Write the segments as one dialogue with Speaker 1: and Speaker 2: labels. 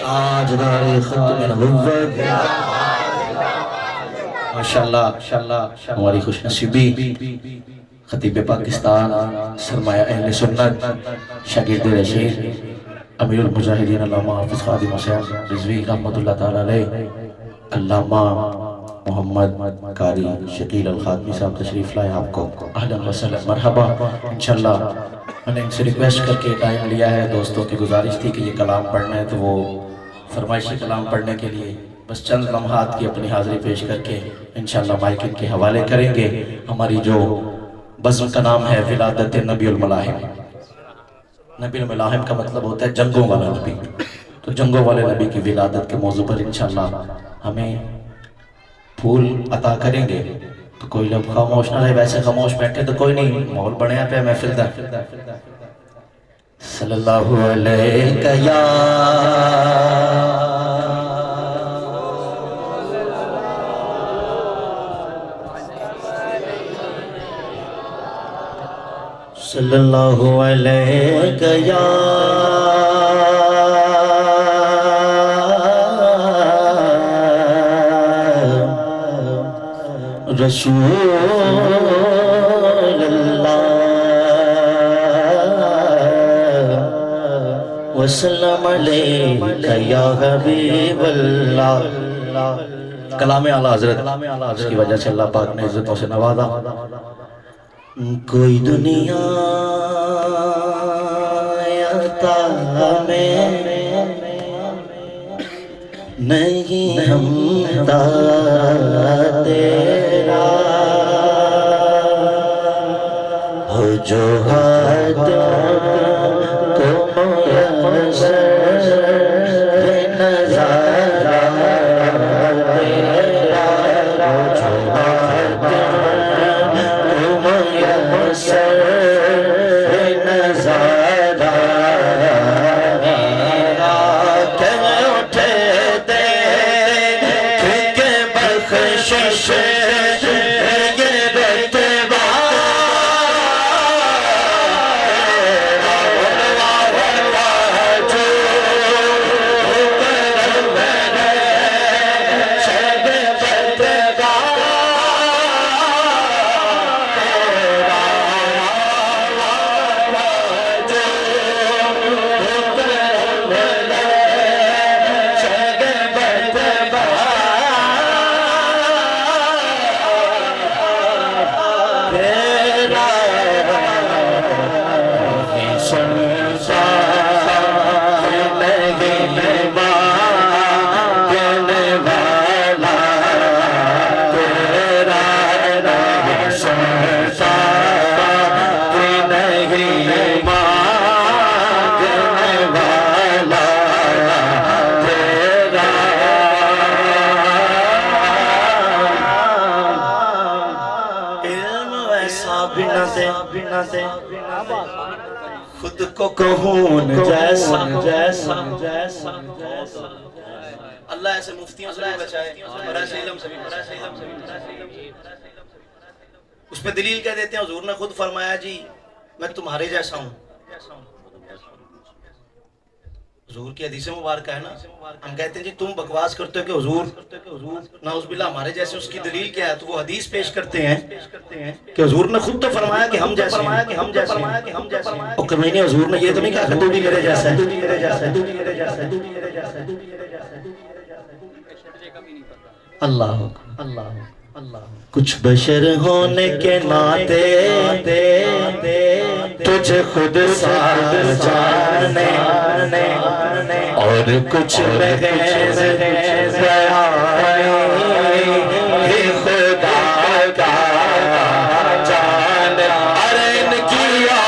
Speaker 1: تاجدار ختم نبوت ماشاءاللہ ہماری خوش نصیبی خطیب پاکستان سرمایہ اہل سنت شاگرد رشید امیر المجاہدین علامہ حافظ خادم حسین رضوی رحمت اللہ تعالیٰ علیہ علامہ محمد قاری شکیل الخاتمی صاحب تشریف لائے آپ کو اہلا وسہلا مرحبا انشاءاللہ میں نے ان سے ریکویسٹ کر کے ٹائم لیا ہے دوستوں کی گزارش تھی کہ یہ کلام پڑھنا ہے تو وہ فرمائشی کلام پڑھنے کے لیے بس چند لمحات کی اپنی حاضری پیش کر کے انشاءاللہ مائک ان کے حوالے کریں گے ہماری جو بزم کا نام ہے ولادت نبی الملاحم نبی الملاحم کا مطلب ہوتا ہے جنگوں والا نبی تو جنگوں والے نبی کی ولادت کے موضوع پر انشاءاللہ ہمیں پھول عطا کریں گے تو کوئی لوگ خاموش نہ رہے ویسے خاموش بیٹھے تو کوئی نہیں ماحول بڑھیا پہ محفل دا صلی اللہ علیہ یا صلی اللہ علیہ یا رسول اللہ وسلم علیہ یا حبیب اللہ کلام اعلیٰ حضرت اس کی وجہ سے اللہ پاک نے عزتوں سے نوازا کوئی دنیا عطا میں نہیں ہمتا تیرا ہو جو حد کو میسر نظارہ تیرا ہو جو حد کو میسر نظارہ خود کو کہون جیسا اللہ ایسے مفتیوں سے بھی بچائے براس علم سے بھی اس پہ دلیل کہہ دیتے ہیں حضور نے خود فرمایا جی میں تمہارے جیسا ہوں حضور کی حدیث مبارکہ ہے نا ہم کہتے ہیں جی تم بکواس کرتے ہو کہ حضور نعوذ باللہ ہمارے جیسے اس کی دلیل کیا ہے تو وہ حدیث پیش کرتے ہیں کہ حضور نے خود تو فرمایا کہ ہم جیسے ہیں اور کمی نہیں حضور نے یہ تو نہیں کہا کہ تو بھی میرے جیسا ہے اللہ کچھ بشر ہونے کے ناطے تجھے خود ساتھ جانے اور کچھ بغیر خدا کا جان ارن کیا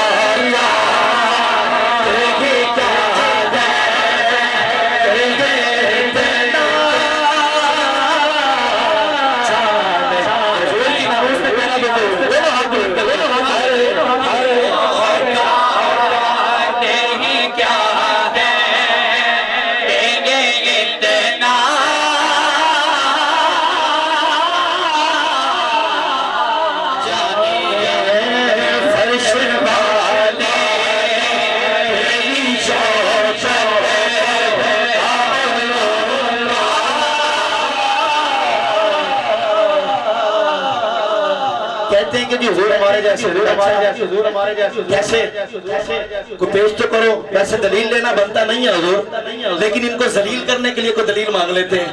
Speaker 1: کہ جی حضور ہمارے جیسے، حضور ہمارے جیسے، حضور ہمارے جیسے، کیسے کوئی پیش تو کرو، ویسے دلیل لینا بنتا نہیں ہے حضور، لیکن ان کو ذلیل کرنے کے لیے کوئی دلیل مانگ لیتے ہیں.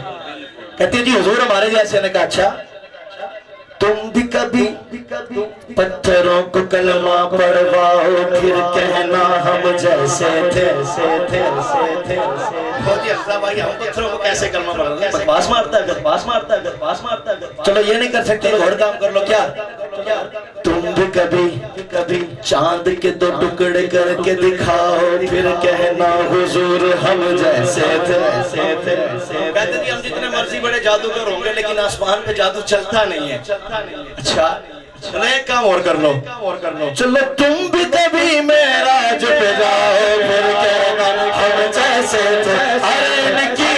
Speaker 1: کہتے ہیں جی حضور ہمارے جیسے. نے کہا اچھا تم بھی کبھی پتھروں کو کلمہ پڑھواؤ پھر کہنا ہم جیسے تھے. جی حمزہ بھائی ہم پتھروں کو کیسے کلمہ پڑھواؤ؟ بکواس مارتا ہے، بکواس مارتا ہے، بکواس مارتا ہے. چلو یہ نہیں کر سکتے، اور کام کر لو. کیا تم بھی کبھی چاند کے دو ٹکڑے کر کے دکھاؤ پھر کہنا حضور ہم جیسے تھے. کہتے ہیں ہم جتنے مرضی بڑے جادوگر ہوں گے لیکن آسمان پہ جادو چلتا نہیں ہے. اچھا چلو ایک کام اور کر لو. چلو تم بھی کبھی معراج پہ جاؤ پھر کہنا ہم جیسے تھے. ارے کیا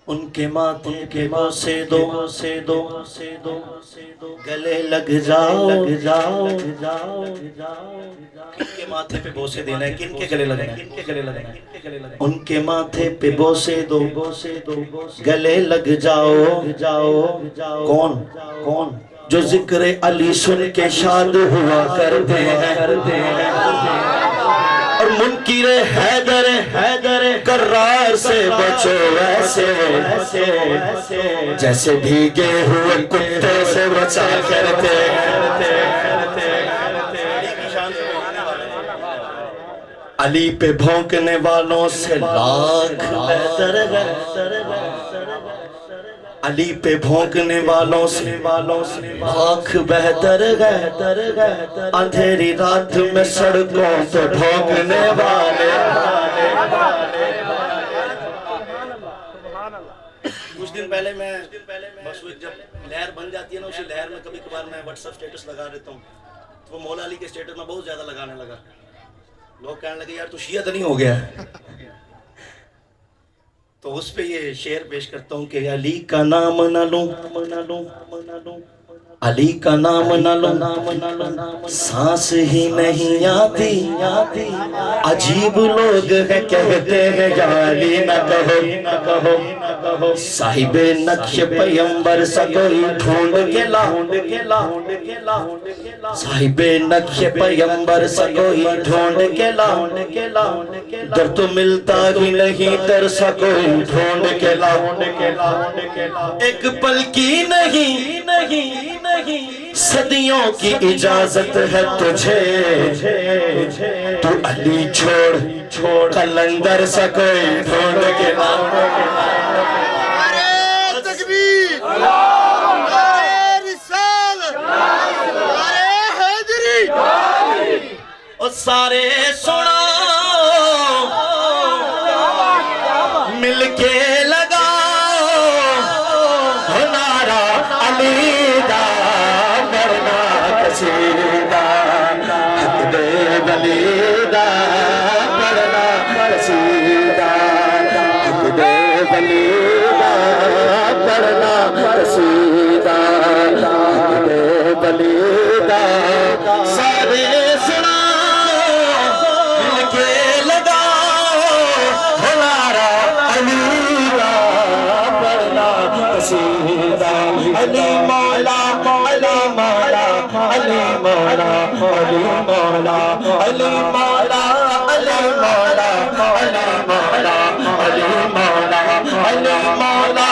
Speaker 1: ان کے ماتھے کے بوسے دو گلے لگ جاؤ. کن کے ماتھے پہ بوسے دینا ہے؟ کن کے گلے لگنا ہے؟ ان کے ماتھے پہ بوسے دو گلے لگ جاؤ. کون جو ذکر علی سن کے شاد ہوا کرتے ہیں اور منکر حیدر کرار سے بچو ویسے جیسے بھیگے ہوئے کتے سے بچا کرتے. علی پہ بھونکنے والوں سے لاکھ بہتر ہے. علی پہ بھونکنے والوں سے لاکھ بہتر ہے. اندھیری رات میں سڑکوں پہ بھونکنے والے. کچھ دن پہلے میں بس جب لہر بن جاتی ہے نا، اسی لہر میں کبھی کبھار میں واٹس ایپ سٹیٹس لگا دیتا ہوں تو وہ مولا علی کے سٹیٹس میں بہت زیادہ لگانے لگا. لوگ کہنے لگے یار تو شیعہ تو نہیں ہو گیا. تو اس پہ یہ شعر پیش کرتا ہوں کہ علی کا نام نہ لوں، علی کا نام نہ لوں سانس ہی نہیں آتی. عجیب لوگ ہیں کہتے ہیں یا علی نہ کہو. صاحب نقش پیمبر سا کوئی ڈھونڈ کے لا. صاحب نقش پیمبر سا کوئی ڈھونڈ کے لا. در تو ملتا ہی نہیں در سا کوئی ڈھونڈ کے لا. ایک پل کی نہیں صدیوں کی اجازت ہے تجھے. تو علی چھوڑ قلندر سا کوئی ڈھونڈ کے لا.
Speaker 2: نعرہ تکبیر، نعرہ رسالت، نعرہ حیدری.
Speaker 1: اور سارے سنا مل کے لگاؤ نعرہ علی دا مرنا قصیدہ. حق دے ولی دا مرنا قصیدہ. حق دے ولی دا مرنا قصیدہ. حق دے ولی دا سارے سنا مل کے لگاؤ نعرہ علی دا مرنا قصیدہ. علی مولا علی مولا علی مولا علی مولا علی مولا علی مولا علی مولا علی مولا علی مولا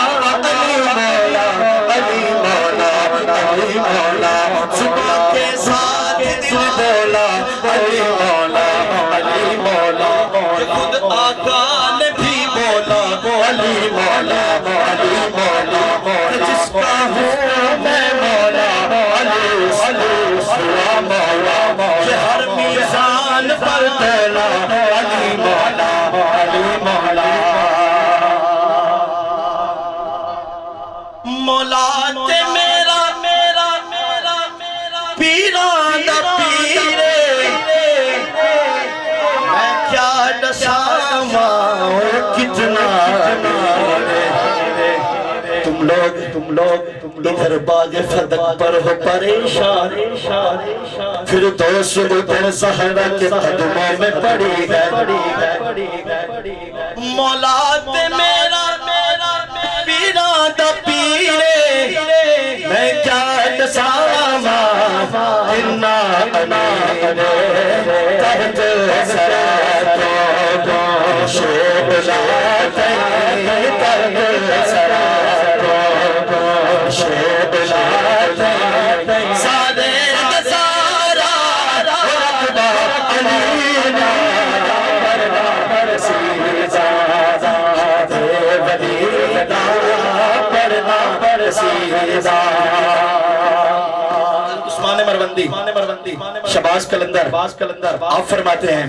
Speaker 1: علی مولا علی مولا. صبح کے ساتھ دل بولا علی مولا علی مولا. خود آقا نے بھی بولا علی مولا علی مولا. جس کا ہوں میں مولا علی علی مولا. کہ ہر میزان پر تولا علی مولا تے میرا پیران دا پیرے میں کیا دساواں کتنا تم لوگ ادھر باغ فتح پر ہو پریشان پھر دوست ادھر زہرا کے قدموں میں پڑی ہے مولا تے میرا پیران دا پیرے میں کیا دساواں اتنا تحت سرا تو شیب لاتے تحت سرا شیب لاتے سارے دسارا رکبہ علینا برسی زادہ دے ولیدہ پڑھنا برسی زادہ عثمان مروندی شباز قلندر آپ فرماتے ہیں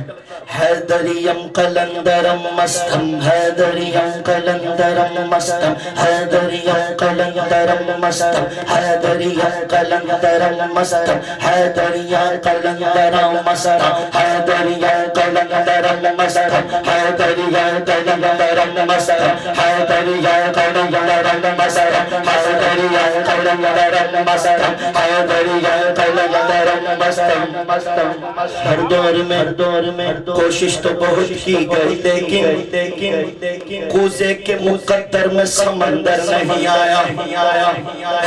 Speaker 1: حیدریم قلندرم مستم حیدریم قلندرم مستم حیدریم قلندرم مستم حیدریم قلندرم مستم حیدریم قلندرم مستم حیدریم قلندرم مستم حیدریم قلندرم مستم حیدریم قلندرم مستم حیدریم قلندرم مستم حیدریم قلندرم مستم ہر دور میں کوشش تو بہت کی گئی لیکن کوزے کے مقدر میں سمندر نہیں آیا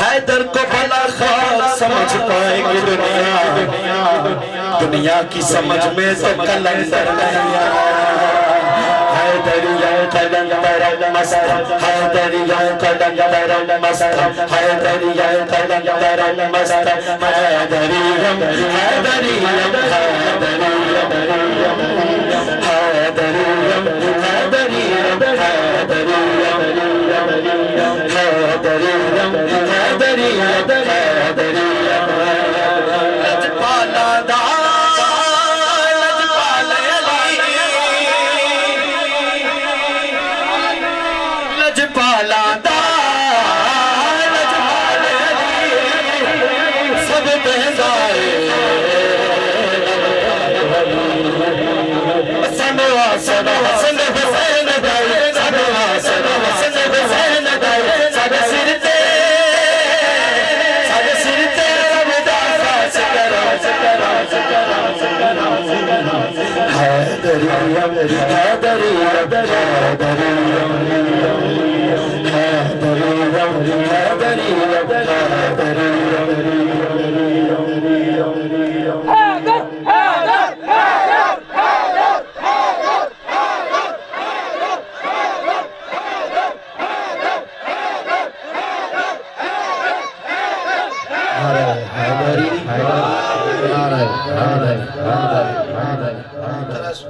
Speaker 1: حیدر کو بھلا خاک سمجھ پائے گی دنیا کی سمجھ میں تو قلندر نہیں آیا حیدریم قلندرم مستم حیدریم قلندرم مستم حیدریم قلندرم مستم حیدریم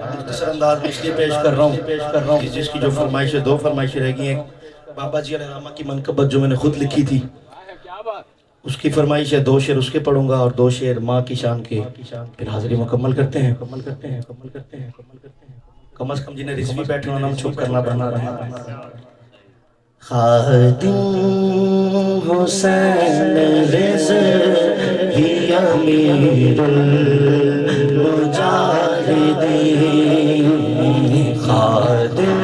Speaker 1: مختصر انداز میں اس لیے پیش کر رہا ہوں کہ جس کی جو فرمائشیں دو فرمائشیں رہ گئی ہیں بابا جی علیہ الرحمہ کی منقبت جو میں نے خود لکھی تھی اس کی فرمائش ہے 2 شعر اس کے پڑھوں گا اور 2 شعر ماں کی شان کے پھر حاضری مکمل کرتے ہیں کم از کم جنہیں رضوی بیٹھے ہونا ہم چھپ کرنا بنا رہے ہیں خادم حسین رضوی امیر المجاہدین خادم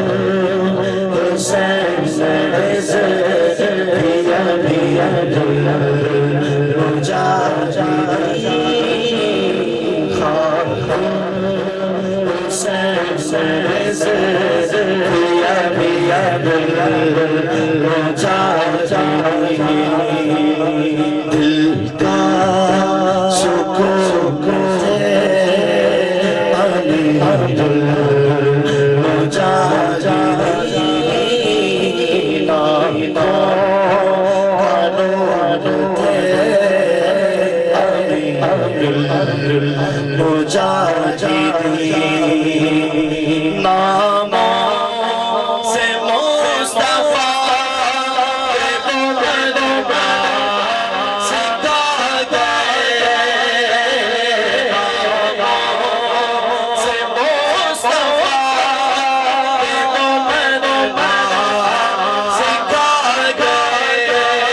Speaker 1: حسین رضوی امیر المجاہدین خادم حسین رضوی امیر المجاہدین دل کا سکون عبد المجاہدین نام سے مصطفیٰ سکھا گئے سے مصطفیٰ سکھا گئے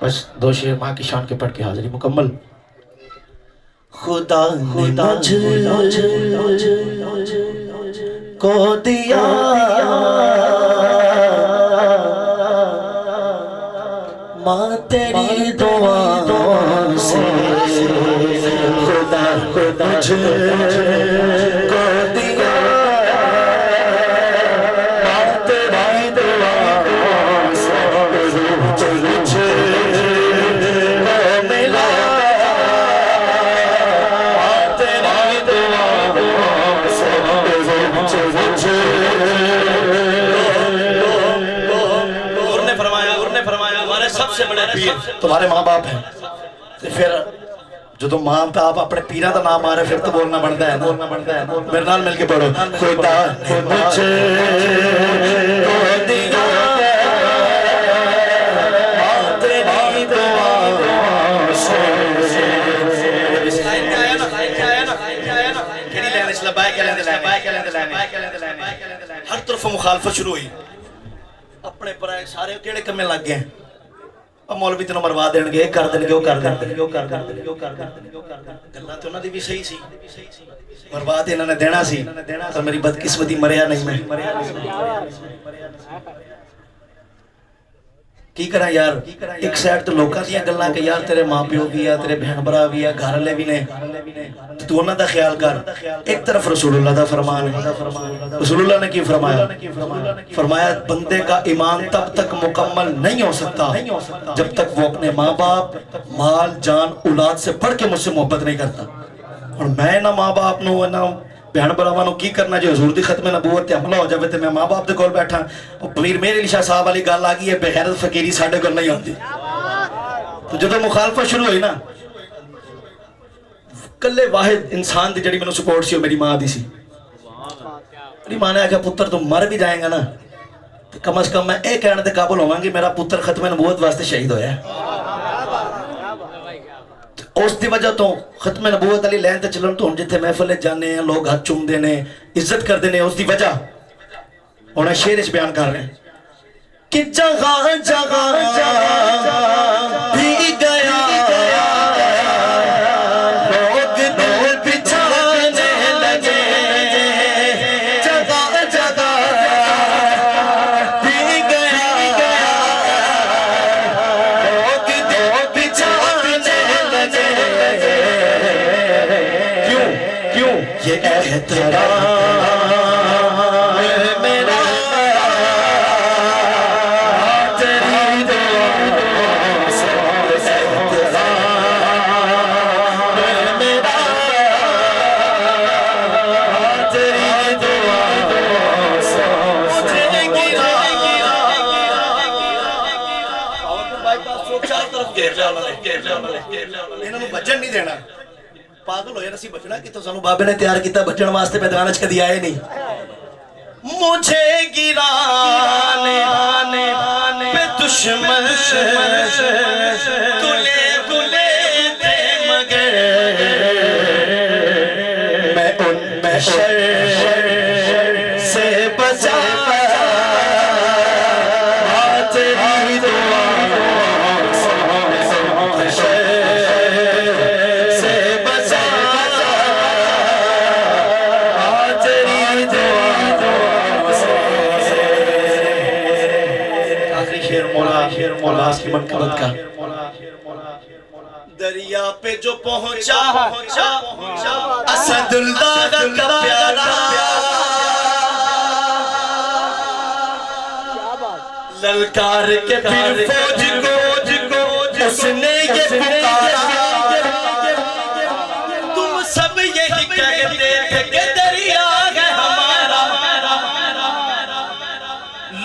Speaker 1: بس دو شعر ماں کی شان کے پڑھ کے حاضری مکمل. خدا نے مجھ کو دیا ماں تیری دعاؤں سے، خدا مجھ کو دیا ماں تیری دعاؤں سے، مجھے ملا ماں تیری دعاؤں سے،
Speaker 3: سب سے بڑے پیر
Speaker 1: تمہارے ماں باپ ہیں. پھر جو ماں باپ اپنے پیروں کا نام آ رہا ہے پھر تو بولنا بنتا ہے. میرے نال مل کے پڑھو. خدا نے مجھے کو دیا ماں تیری دعاؤں سے.
Speaker 3: ہر طرف مخالفت شروع ہوئی. اپنے پرائے سارے کیڑے کمے لگ گئے. اب مولوی تینوں مروا دین گے، کر دین گے، وہ کر دین گے، گلاں تے انہاں دی بھی صحیح سی، مروا تے انہاں نے دینا سی، پر میری بدقسمتی مریا نہیں میں. کی کرا یار، ایک سائڈ تو لوکاں دیاں گلاں کہ یار تیرے ماں پیو بھی ہے، تیرے بہن برا بھی ہے، گھر والے بھی نے، تو انہاں دا خیال کر. ایک طرف رسول اللہ دا فرمان ہے. رسول اللہ نے کی فرمایا؟ فرمایا بندے کا ایمان تب تک مکمل نہیں ہو سکتا جب تک وہ اپنے ماں باپ، مال، جان، اولاد سے بڑھ کے مجھ سے محبت نہیں کرتا. اور میں نہ ماں باپ نو نہ بہن براواں نو کی کرنا جو حضور دی ختم نبوت تے حملہ ہو جاوے تے میں ماں باپ دے کول بیٹھا. پیر میر علی شاہ صاحب والی گل آ گئی ہے، بغیرت فقیری ساڈے کول نہیں ہوندی. تو جدوں مخالفت شروع ہوئی نا، کلے واحد انسان دی جڑی مینوں سپورٹ سی وہ میری ماں دی سی. میری ماں نے آکھیا پتر تو مر بھی جائیں گا نا تو کم از کم میں اے کہنے دے قابل ہوواں گی میرا پتر ختم نبوت واسطے شہید ہویا ہے. اس دی وجہ تو ختم نبوت علی لین تے چلن تو ہن جتھے محفل جانے ہیں لوگ ہاتھ چومدے نے، عزت کردے نے، اس دی وجہ ہن شعر وچ بیان کر رہے ہیں کہ جگہ جگہ بھی گیا لوگ دل بچھانے لگے، جگہ جگہ بھی گیا لوگ دل بچھانے لگے. کیوں یہ احترام میرا تیری دعاؤں سے، احترام میرا تیری دعاؤں سے مجھے گرا. انہوں نے بچن نہیں دینا. پاگل ہوئے نسی بچنا کہ تو سانو بابے نے تیار کیتا بچن واسطے میدان وچ کدی آئے نہیں. مجھے گرانے پہ دشمن تلے تھے مگر میں ان میں شر سے بچا تیری دعاؤں سے، شر سے بچا تیری دعاؤں سے. آخری شعر مولا کی منقبت کا. دریا پہ جو پہنچا اسد اللہ کا پیارا، للکار کے پھر فوج کو اس نے یہ پکارا. تم سب یہی کہتے تھے کہ دریا ہے ہمارا،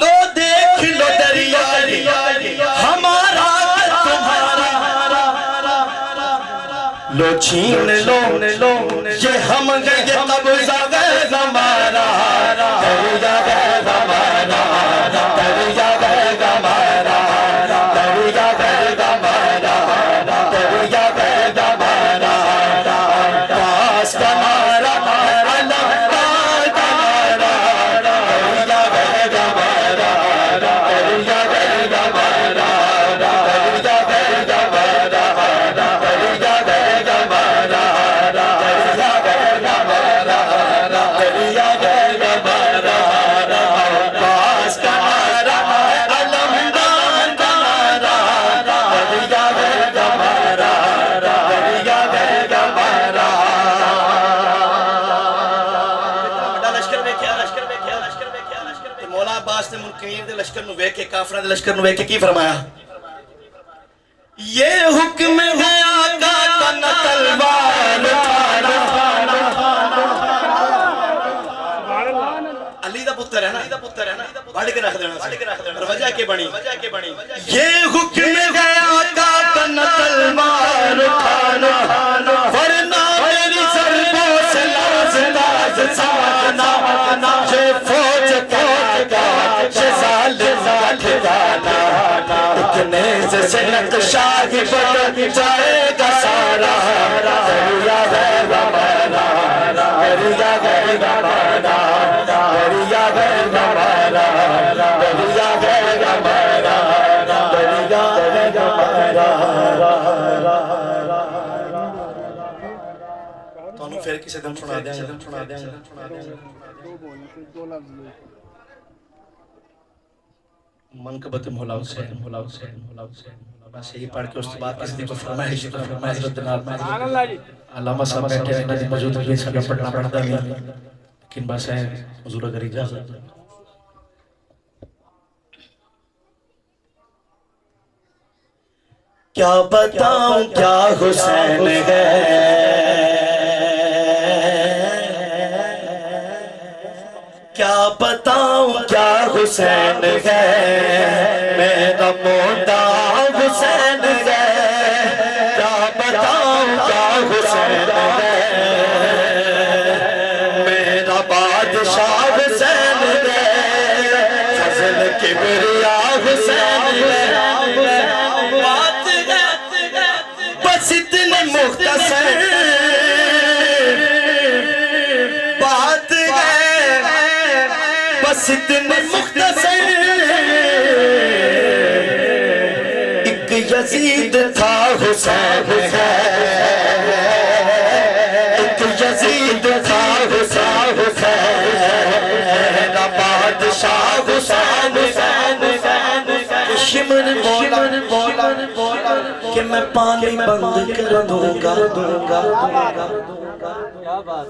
Speaker 3: لو دیکھ لو دریا ہمارا تمہارا، لو چھین لو یہ ہم گئے قبضہ غیر ہمارا. عباس نے منکرین دے لشکر نو ویکھ کے کافراں دے لشکر نو ویکھ کے کی فرمایا یہ حکم ہے آقا کا نہ تلوار اٹھانا علی دا پتر ہے نا بڑھ کے رکھ دینا اور وجہ کے بنی یہ حکم ہے آقا کا نہ تلوار اٹھانا ورنہ میری ضربوں سے لرزدہ زمانہ یہ فوج کا ظالم کا ٹھکانہ ایک نیزے سے نقشہ ہی بدل جائے گا سارا دریا ہے ہمارا دریا ہے ہمارا دریا ہے ہمارا دریا ہے ہمارا دریا ہے ہمارا تو پھر کسی دن سنا دیں منقبت مولا حسین بس یہی پڑھ کے اس کے بعد کسی نے کو فرمائش حضرت علامہ صاحب بیٹھے ہیں نجم موجود ہے اس کا پڑھنا پڑھتا ہے لیکن بس ہے حضور اگر اجازت کیا بتاؤں کیا حسین ہے کیا بتاؤں کیا حسین ہے میرا موٹا حسین ہے کیا بتاؤں کیا حسین ہے میرا بادشاہ حسین ہے فضل کبریا حسین ہے بات ہے بس اتنے مختصر بات ہے بس اتنے مختصر ایک یزید تھا حسین ہے ایک یزید تھا حسین میرا بادشاہ حسین شمر بولا کہ میں پانی بند کر دوں گا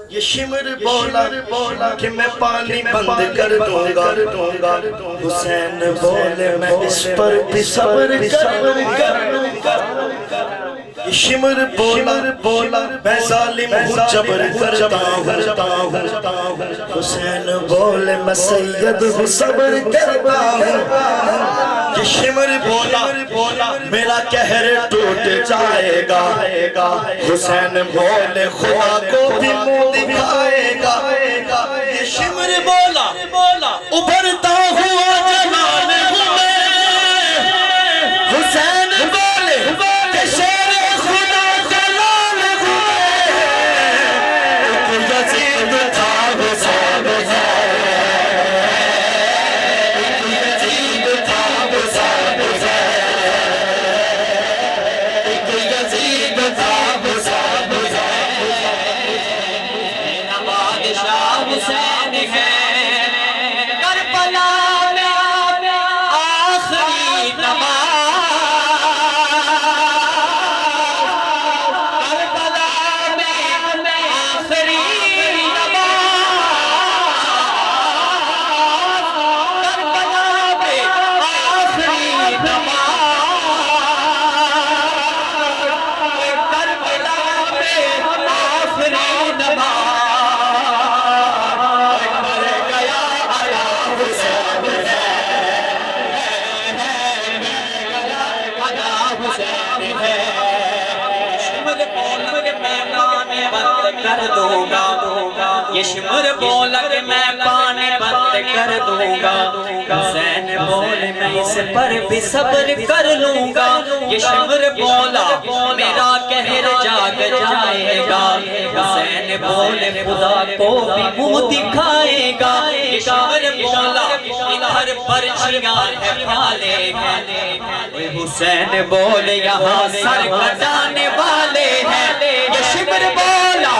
Speaker 3: یہ شمر بولا کہ میں پانی بند کر دوں گا حسین بولے میں اس پر بھی صبر کر یہ شمر بولا میں ظالم ہوں جبر کرتا ہوں حسین بولے میں سید ہوں صبر کرتا ہوں یہ شمر بولا میرا قہر ٹوٹ جائے گا حسین بولے خدا کو بھی منہ دکھائے گا یہ شمر بولا ابھرتا ہوا جلال ہوں میں حسین بولے کہ شیر خدا جلال ہوں میں ایک یزید تھا حسین
Speaker 4: یہ شمر بولا کہ میں پانی بند کر دوں گا حسین بولے میں اس پر بھی صبر کر لوں گا یہ شمر بولا میرا قہر جاگ جائے گا حسین بولے خدا کو بھی منہ دکھائے گا یہ شمر بولا ادھر پرچیاں ہے پھالے ہیں حسین بولے یہاں سر کٹانے والے ہیں یہ شمر بولا